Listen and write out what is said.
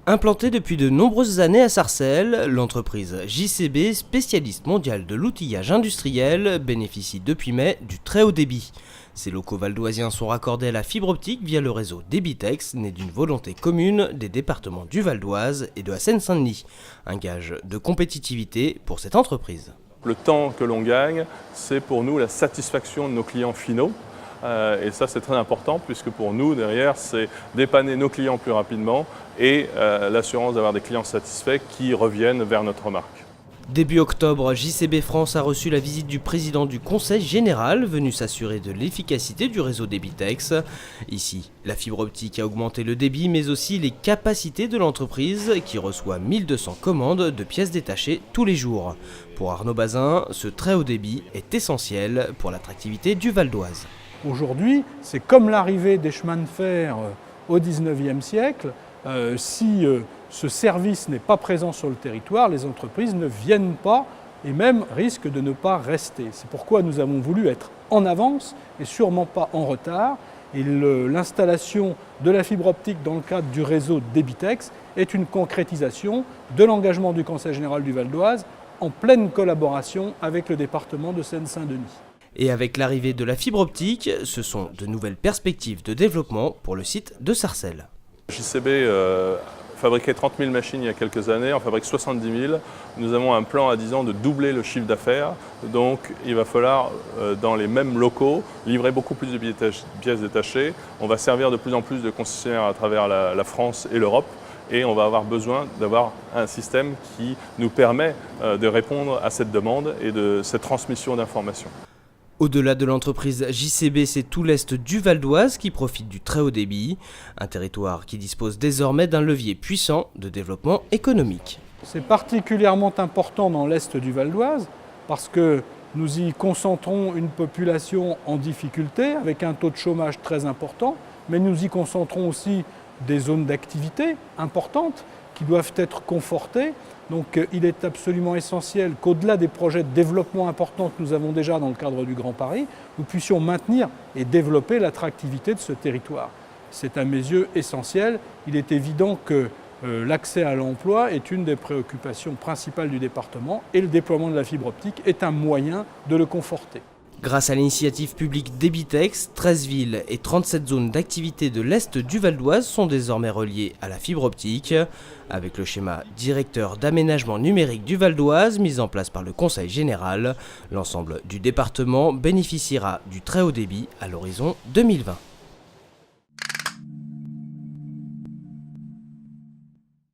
Implantée depuis de nombreuses années à Sarcelles, l'entreprise JCB, spécialiste mondiale de l'outillage industriel, bénéficie depuis mai du très haut débit. Ces locaux valdoisiens sont raccordés à la fibre optique via le réseau Debitex, né d'une volonté commune des départements du Val d'Oise et de la Seine-Saint-Denis. Un gage de compétitivité pour cette entreprise. Le temps que l'on gagne, c'est pour nous la satisfaction de nos clients finaux. Et ça, c'est très important puisque pour nous, derrière, c'est dépanner nos clients plus rapidement et l'assurance d'avoir des clients satisfaits qui reviennent vers notre marque. Début octobre, JCB France a reçu la visite du président du Conseil général, venu s'assurer de l'efficacité du réseau Debitex. Ici, la fibre optique a augmenté le débit, mais aussi les capacités de l'entreprise, qui reçoit 1200 commandes de pièces détachées tous les jours. Pour Arnaud Bazin, ce très haut débit est essentiel pour l'attractivité du Val d'Oise. Aujourd'hui, c'est comme l'arrivée des chemins de fer au XIXe siècle. Si ce service n'est pas présent sur le territoire, les entreprises ne viennent pas et même risquent de ne pas rester. C'est pourquoi nous avons voulu être en avance et sûrement pas en retard. Et l'installation de la fibre optique dans le cadre du réseau Debitex est une concrétisation de l'engagement du Conseil général du Val d'Oise en pleine collaboration avec le département de Seine-Saint-Denis. Et avec l'arrivée de la fibre optique, ce sont de nouvelles perspectives de développement pour le site de Sarcelles. JCB fabriquait 30 000 machines il y a quelques années, on fabrique 70 000. Nous avons un plan à 10 ans de doubler le chiffre d'affaires. Donc il va falloir, dans les mêmes locaux, livrer beaucoup plus de pièces détachées. On va servir de plus en plus de concessionnaires à travers la France et l'Europe. Et on va avoir besoin d'avoir un système qui nous permet de répondre à cette demande et de cette transmission d'informations. Au-delà de l'entreprise JCB, c'est tout l'est du Val d'Oise qui profite du très haut débit, un territoire qui dispose désormais d'un levier puissant de développement économique. C'est particulièrement important dans l'est du Val d'Oise parce que nous y concentrons une population en difficulté avec un taux de chômage très important, mais nous y concentrons aussi des zones d'activité importantes qui doivent être confortées. Donc il est absolument essentiel qu'au-delà des projets de développement importants que nous avons déjà dans le cadre du Grand Paris, nous puissions maintenir et développer l'attractivité de ce territoire. C'est à mes yeux essentiel. Il est évident que l'accès à l'emploi est une des préoccupations principales du département et le déploiement de la fibre optique est un moyen de le conforter. Grâce à l'initiative publique Debitex, 13 villes et 37 zones d'activité de l'Est du Val d'Oise sont désormais reliées à la fibre optique. Avec le schéma directeur d'aménagement numérique du Val d'Oise mis en place par le Conseil général, l'ensemble du département bénéficiera du très haut débit à l'horizon 2020.